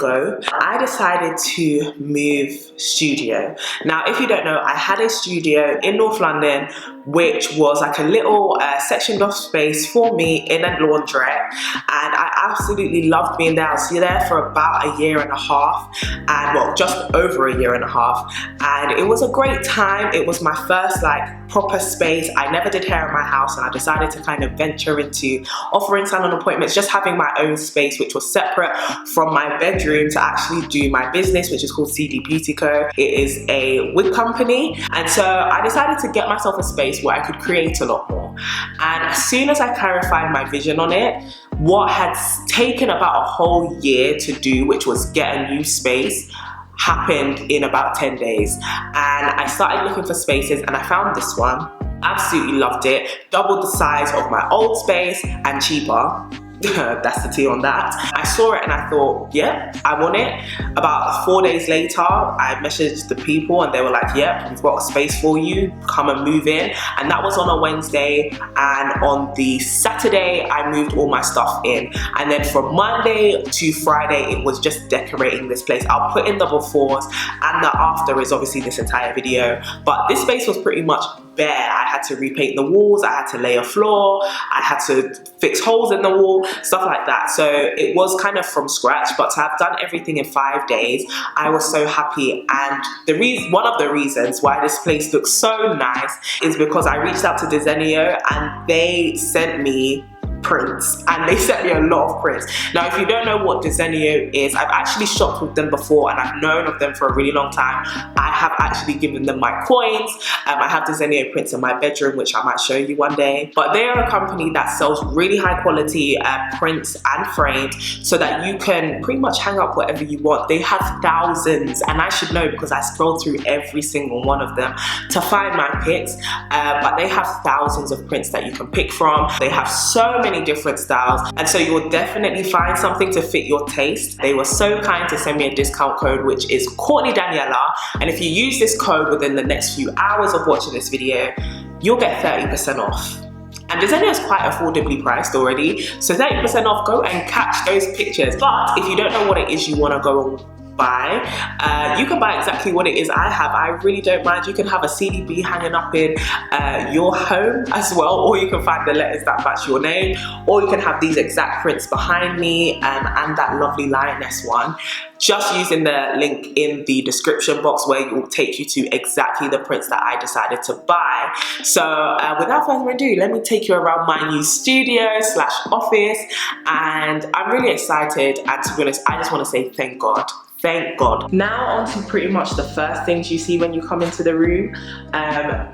ago, I decided to move studio. Now, if you don't know, I had a studio in North London, which was like a little sectioned off space for me in a laundrette, and I absolutely loved being there. I was there for about a year and a half, and well, just over a year and a half, and it was a great time. It was my first like proper space. I never did hair in my house, and I decided to kind of venture into offering salon appointments, just having my own space, which was separate from my bedroom, to actually do my business, which is called CD Beauty Co. It is a wig company, and so I decided to get myself a space where I could create a lot more. And as soon as I clarified my vision on it, what had taken about a whole year to do, which was get a new space, happened in about 10 days. And I started looking for spaces, and I found this one. Absolutely loved it. Doubled the size of my old space and cheaper. That's the tea on that. I saw it and I thought, yeah, I want it. About 4 days later, I messaged the people and they were like, yep, we've got a space for you, come and move in. And that was on a Wednesday, and on the Saturday, I moved all my stuff in. And then from Monday to Friday, it was just decorating this place. I'll put in the befores, and the after is obviously this entire video. But this space was pretty much bare. I had to repaint the walls, I had to lay a floor, I had to fix holes in the wall, stuff like that. So it was kind of from scratch, but to have done everything in 5 days, I was so happy. And one of the reasons why this place looks so nice is because I reached out to Desenio and they sent me prints, and they sent me a lot of prints. Now, if you don't know what Desenio is, I've actually shopped with them before, and I've known of them for a really long time. I have actually given them my coins. I have Desenio prints in my bedroom, which I might show you one day. But they are a company that sells really high quality prints and frames, so that you can pretty much hang up whatever you want. They have thousands, and I should know because I scrolled through every single one of them to find my picks. But they have thousands of prints that you can pick from. They have so many different styles, and so you'll definitely find something to fit your taste. They were so kind to send me a discount code, which is Courtney Daniela, and if you use this code within the next few hours of watching this video, you'll get 30% off. And Desenio is quite affordably priced already, so 30% off. Go and catch those pictures. But if you don't know what it is you want to go and buy, you can buy exactly what it is I have. I really don't mind. You can have a CDB hanging up in your home as well, or you can find the letters that match your name, or you can have these exact prints behind me and that lovely lioness one, just using the link in the description box, where it will take you to exactly the prints that I decided to buy. So without further ado, let me take you around my new studio / office, and I'm really excited, and to be honest, I just want to say thank God. Thank God. Now on to pretty much the first things you see when you come into the room.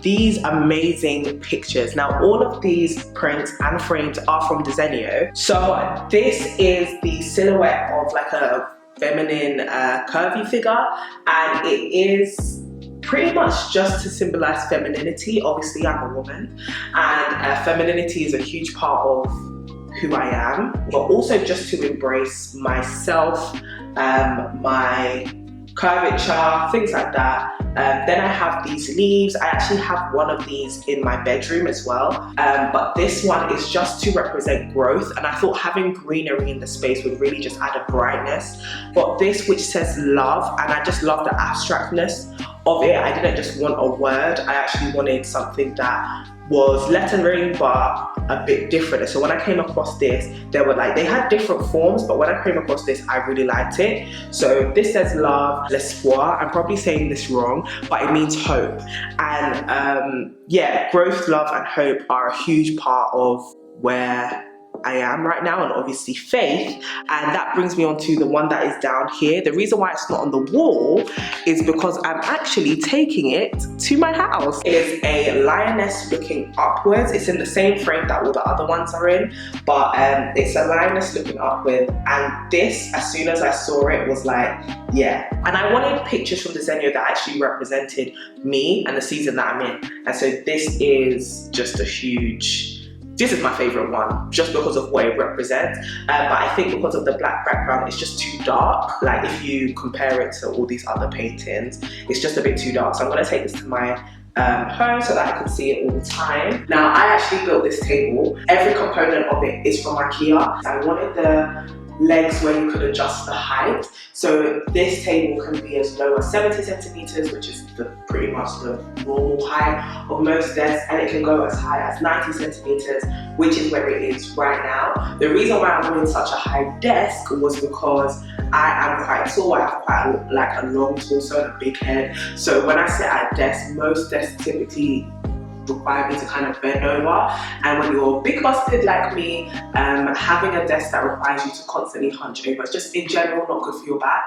These amazing pictures. Now all of these prints and frames are from Desenio. So this is the silhouette of like a feminine curvy figure, and it is pretty much just to symbolize femininity. Obviously I'm a woman, and femininity is a huge part of who I am, but also just to embrace myself, my curvature, things like that. Then I have these leaves. I actually have one of these in my bedroom as well, but this one is just to represent growth, and I thought having greenery in the space would really just add a brightness. But this, which says love, and I just love the abstractness of it. I didn't just want a word, I actually wanted something that was lettering but a bit different. So when I came across this, they had different forms, but when I came across this, I really liked it. So this says love, l'espoir. I'm probably saying this wrong, but it means hope. And yeah, growth, love and hope are a huge part of where I am right now, and obviously faith. And that brings me on to the one that is down here. The reason why it's not on the wall is because I'm actually taking it to my house. It is a lioness looking upwards. It's in the same frame that all the other ones are in, but it's a lioness looking upward. And this, as soon as I saw it, was like, yeah. And I wanted pictures from Desenio that actually represented me and the season that I'm in. And so this is just a huge, this is my favorite one, just because of what it represents. But I think because of the black background, it's just too dark. Like if you compare it to all these other paintings, it's just a bit too dark. So I'm gonna take this to my home so that I can see it all the time. Now I actually built this table. Every component of it is from IKEA. I wanted the legs where you could adjust the height. So this table can be as low as 70 centimeters, which is pretty much the normal height of most desks, and it can go as high as 90 centimeters, which is where it is right now. The reason why I wanted such a high desk was because I am quite tall. I have quite a long torso and a big head. So when I sit at a desk, most desks typically require me to kind of bend over, and when you're big busted like me, having a desk that requires you to constantly hunch over is just in general not good for your back.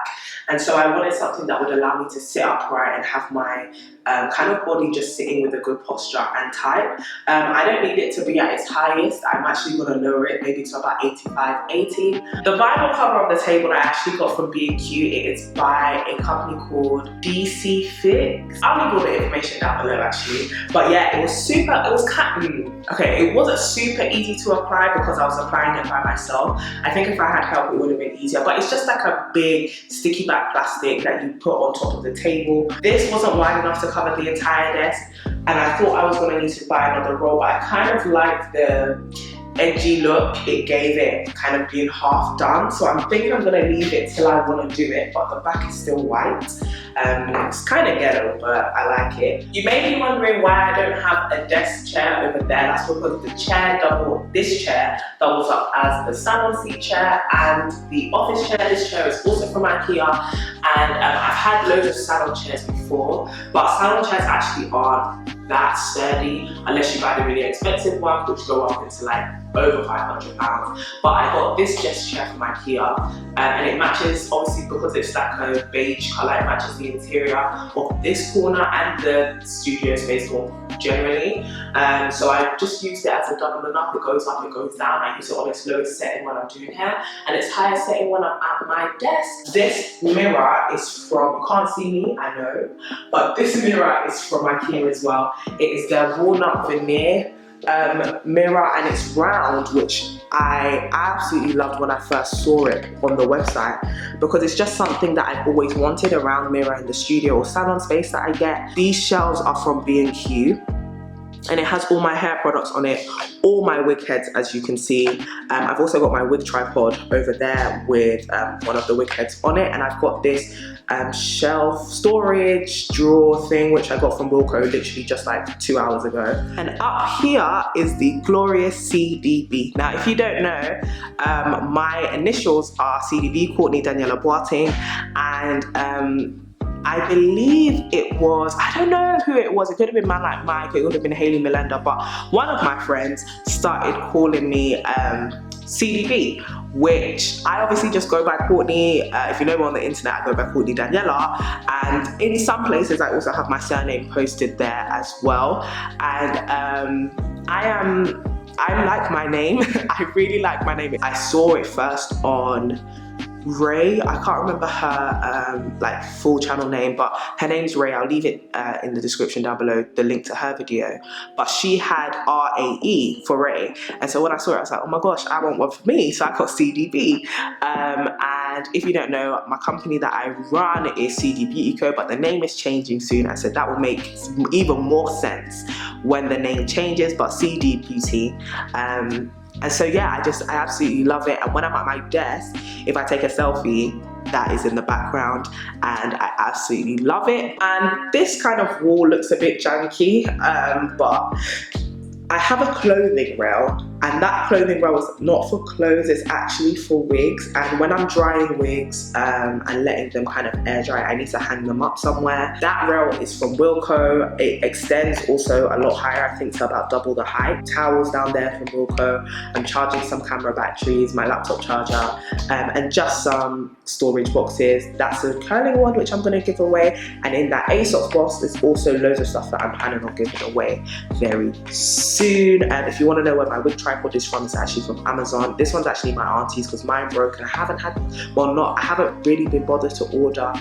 And so I wanted something that would allow me to sit upright and have my kind of body just sitting with a good posture and type. I don't need it to be at its highest. I'm actually going to lower it maybe to about 85, 80. The vinyl cover of the table I actually got from B&Q. It is by a company called Desenio. I'll leave all the information down below actually. But yeah, it was super, it was kind of, okay, it wasn't super easy to apply because I was applying it by myself. I think if I had help it would have been easier, but it's just like a big sticky back plastic that you put on top of the table. This wasn't wide enough to cover the entire desk, and I thought I was going to need to buy another roll, but I kind of liked the edgy look it gave it kind of being half done. So I'm thinking I'm going to leave it till I want to do it, but the back is still white. It's kind of ghetto, but I like it. You may be wondering why I don't have a desk chair over there. That's because this chair doubles up as the salon seat chair and the office chair. This chair is also from IKEA, and I've had loads of salon chairs before, but salon chairs actually aren't that sturdy unless you buy the really expensive ones, which go up into like over £500. But I got this desk chair from IKEA, and it matches, obviously because it's like a beige colour, it matches the interior of this corner and the studio space more generally. So I just used it as a doubling up. It goes up, it goes down. I use it on its lowest setting when I'm doing hair, and its highest setting when I'm at my desk. This mirror is from, you can't see me, I know, but this mirror is from IKEA as well. It is the walnut veneer mirror, and it's round, which I absolutely loved when I first saw it on the website, because it's just something that I've always wanted, a round mirror in the studio or salon space that I get. These shelves are from B&Q, and it has all my hair products on it, all my wig heads, as you can see. I've also got my wig tripod over there with one of the wig heads on it, and I've got this shelf storage drawer thing which I got from Wilko literally just like 2 hours ago. And up here is the glorious CDB. Now if you don't know, my initials are CDB, Courtney Daniela Boateng, and I believe it was, I don't know who it was, it could have been man like Mike, it would have been Hayley Melinda, but one of my friends started calling me CDB, which I obviously just go by Courtney. If you know me on the internet, I go by Courtney Daniela, and in some places I also have my surname posted there as well. And I like my name. I really like my name. I saw it first on Ray, I can't remember her like full channel name, but her name's Ray. I'll leave it in the description down below, the link to her video. But she had RAE for Ray, and so when I saw it I was like, oh my gosh, I want one for me, so I got CDB. And if you don't know, my company that I run is CD Beauty Co, but the name is changing soon, and so that will make even more sense when the name changes, but CD Beauty. And so yeah, I absolutely love it. And when I'm at my desk, if I take a selfie, that is in the background, and I absolutely love it. And this kind of wall looks a bit janky, but I have a clothing rail, and that clothing rail is not for clothes, it's actually for wigs. And when I'm drying wigs and letting them kind of air dry, I need to hang them up somewhere. That rail is from Wilko. It extends also a lot higher, I think to about double the height. Towels down there from Wilko. I'm charging some camera batteries, my laptop charger, and just some storage boxes. That's a curling one which I'm going to give away, and in that ASOS box there's also loads of stuff that I'm planning on giving away very soon. And if you want to know where my wig tripod is from, it's actually from Amazon. This one's actually my auntie's because mine broke, and I haven't really been bothered to order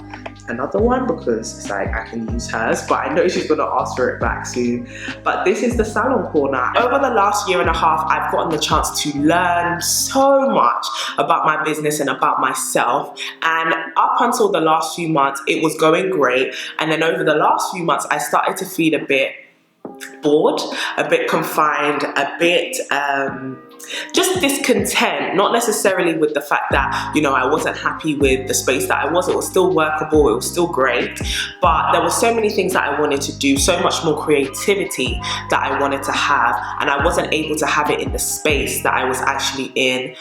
another one because it's like I can use hers, but I know she's gonna ask for it back soon. But this is the salon corner. Over the last year and a half, I've gotten the chance to learn so much about my business and about myself, and up until the last few months it was going great, and then over the last few months I started to feel a bit bored, a bit confined, a bit just discontent, not necessarily with the fact that, you know, I wasn't happy with the space that I was. It was still workable, it was still great, but there were so many things that I wanted to do, so much more creativity that I wanted to have, and I wasn't able to have it in the space that I was actually in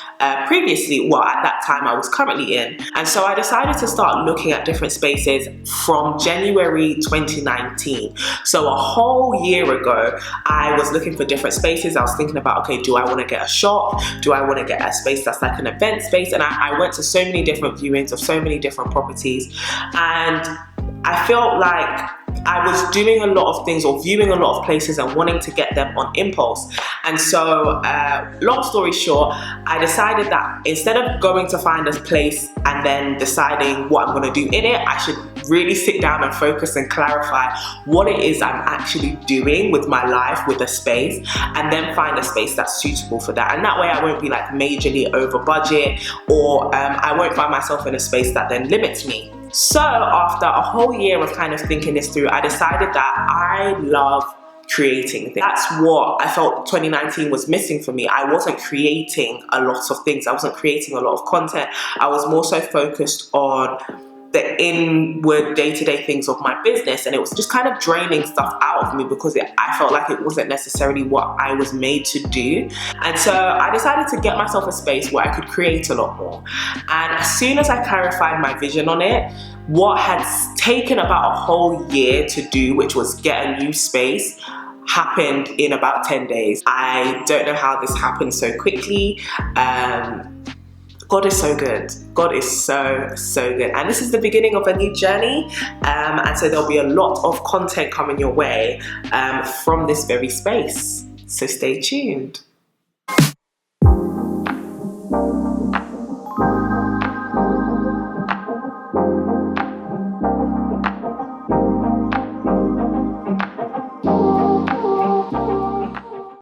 previously, well, at that time I was currently in. And so I decided to start looking at different spaces from January 2019. So a whole year ago, I was looking for different spaces. I was thinking about, okay, do I want to get a shop? Do I want to get a space that's like an event space? And I went to so many different viewings of so many different properties, and I felt like I was doing a lot of things or viewing a lot of places and wanting to get them on impulse. And so, long story short, I decided that instead of going to find a place and then deciding what I'm going to do in it, I should really sit down and focus and clarify what it is I'm actually doing with my life, with a space, and then find a space that's suitable for that. And that way I won't be like majorly over budget, or I won't find myself in a space that then limits me. So after a whole year of kind of thinking this through, I decided that I love creating things. That's what I felt 2019 was missing for me. I wasn't creating a lot of things. I wasn't creating a lot of content. I was more so focused on the inward day-to-day things of my business, and it was just kind of draining stuff out of me because I felt like it wasn't necessarily what I was made to do. And so I decided to get myself a space where I could create a lot more. And as soon as I clarified my vision on it, what had taken about a whole year to do, which was get a new space, happened in about 10 days. I don't know how this happened so quickly. God is so good. God is so good. And this is the beginning of a new journey. And so there'll be a lot of content coming your way from this very space. So stay tuned.